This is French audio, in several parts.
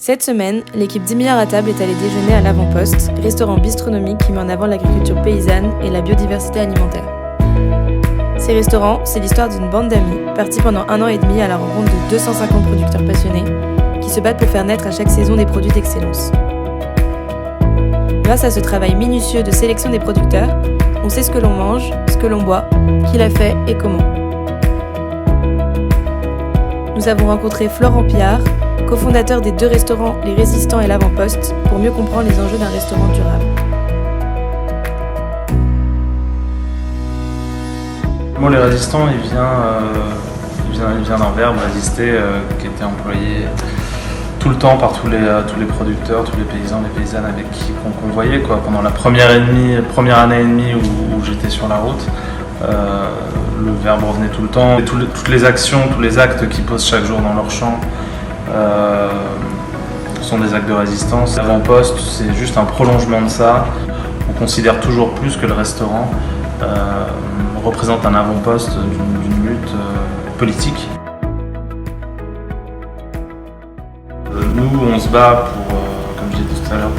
Cette semaine, l'équipe 10 milliards à table est allée déjeuner à l'Avant-Poste, restaurant bistronomique qui met en avant l'agriculture paysanne et la biodiversité alimentaire. Ces restaurants, c'est l'histoire d'une bande d'amis, partis pendant 1 an et demi à la rencontre de 250 producteurs passionnés, qui se battent pour faire naître à chaque saison des produits d'excellence. Grâce à ce travail minutieux de sélection des producteurs, on sait ce que l'on mange, ce que l'on boit, qui l'a fait et comment. Nous avons rencontré Florent Piard, cofondateur des 2 restaurants Les Résistants et l'Avant-Poste, pour mieux comprendre les enjeux d'un restaurant durable. Moi, Les Résistants, il vient d'un verbe résister qui était employé tout le temps par tous les producteurs, tous les paysans, les paysannes avec qui qu'on voyait quoi. Pendant la première année et demie où j'étais sur la route, le verbe revenait tout le temps. Et toutes les actions, tous les actes qu'ils posent chaque jour dans leur champ sont des actes de résistance. L'Avant-Poste, c'est juste un prolongement de ça. On considère toujours plus que le restaurant représente un avant-poste d'une lutte politique. Nous, on se bat pour, comme je disais tout à l'heure,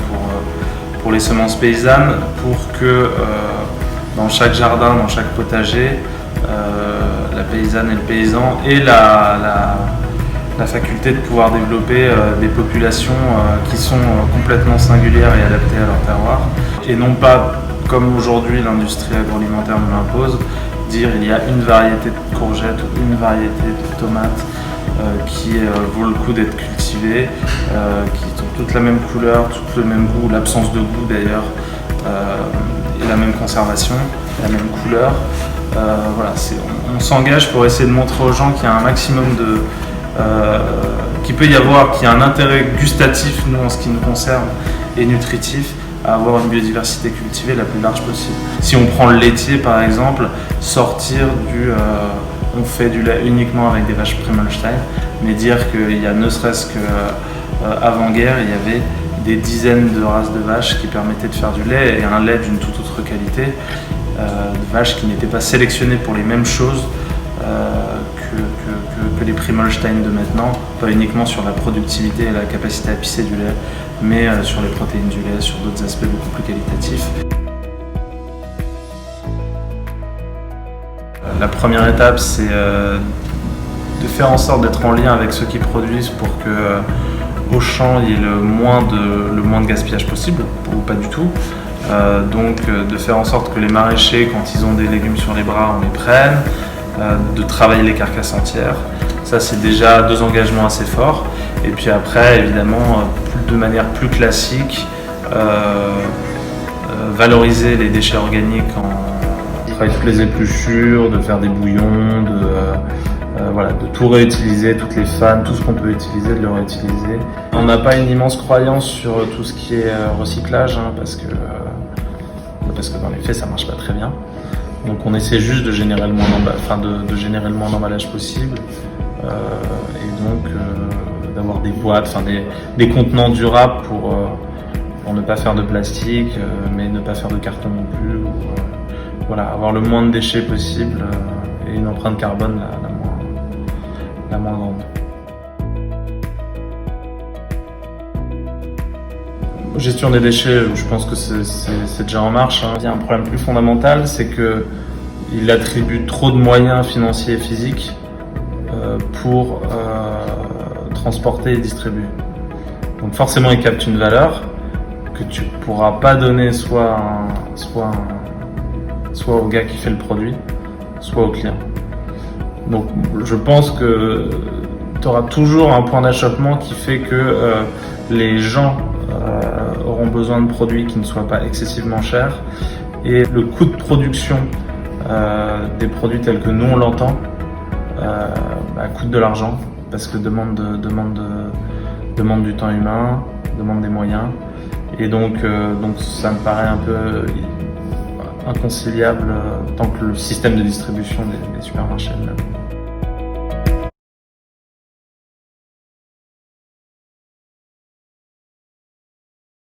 pour les semences paysannes, pour que dans chaque jardin, dans chaque potager, la paysanne et le paysan aient la faculté de pouvoir développer des populations qui sont complètement singulières et adaptées à leur terroir, et non pas, comme aujourd'hui l'industrie agroalimentaire nous l'impose, dire il y a une variété de courgettes ou une variété de tomates qui vaut le coup d'être cultivées, qui ont toutes la même couleur, tout le même goût, l'absence de goût d'ailleurs, et la même conservation, la même couleur. Voilà, on s'engage pour essayer de montrer aux gens qu'il y a un maximum qu'il peut y avoir, qu'il y a un intérêt gustatif, nous en ce qui nous concerne, et nutritif, à avoir une biodiversité cultivée la plus large possible. Si on prend le laitier par exemple, sortir on fait du lait uniquement avec des vaches Primolstein, mais dire qu'il y a ne serait-ce qu'avant-guerre, il y avait des dizaines de races de vaches qui permettaient de faire du lait, et un lait d'une toute autre qualité, de vaches qui n'étaient pas sélectionnées pour les mêmes choses que les Primolstein de maintenant, pas uniquement sur la productivité et la capacité à pisser du lait, mais sur les protéines du lait, sur d'autres aspects beaucoup plus qualitatifs. La première étape, c'est de faire en sorte d'être en lien avec ceux qui produisent pour qu'au champ, il y ait le moins de gaspillage possible, ou pas du tout. Donc de faire en sorte que les maraîchers, quand ils ont des légumes sur les bras, on les prenne, de travailler les carcasses entières. Ça, c'est déjà 2 engagements assez forts. Et puis après, évidemment, de manière plus classique, valoriser les déchets organiques en travaillant toutes les épluchures, de faire des bouillons, de tout réutiliser, toutes les fans, tout ce qu'on peut utiliser, de le réutiliser. On n'a pas une immense croyance sur tout ce qui est recyclage, parce que dans les faits, ça marche pas très bien. Donc on essaie juste de générer le moins d'emballage possible, et donc d'avoir des boîtes, des contenants durables pour ne pas faire de plastique, mais ne pas faire de carton non plus. Avoir le moins de déchets possible et une empreinte carbone la moins grande. Gestion des déchets, je pense que c'est déjà en marche. Il y a un problème plus fondamental, c'est qu'il attribue trop de moyens financiers et physiques pour transporter et distribuer. Donc forcément, il capte une valeur que tu ne pourras pas donner soit au gars qui fait le produit, soit au client. Donc je pense que tu auras toujours un point d'achoppement qui fait que les gens auront besoin de produits qui ne soient pas excessivement chers, et le coût de production des produits tels que nous on l'entend coûte de l'argent, parce que demande du temps humain, demande des moyens, et donc ça me paraît un peu inconciliable tant que le système de distribution des supermarchés est le même.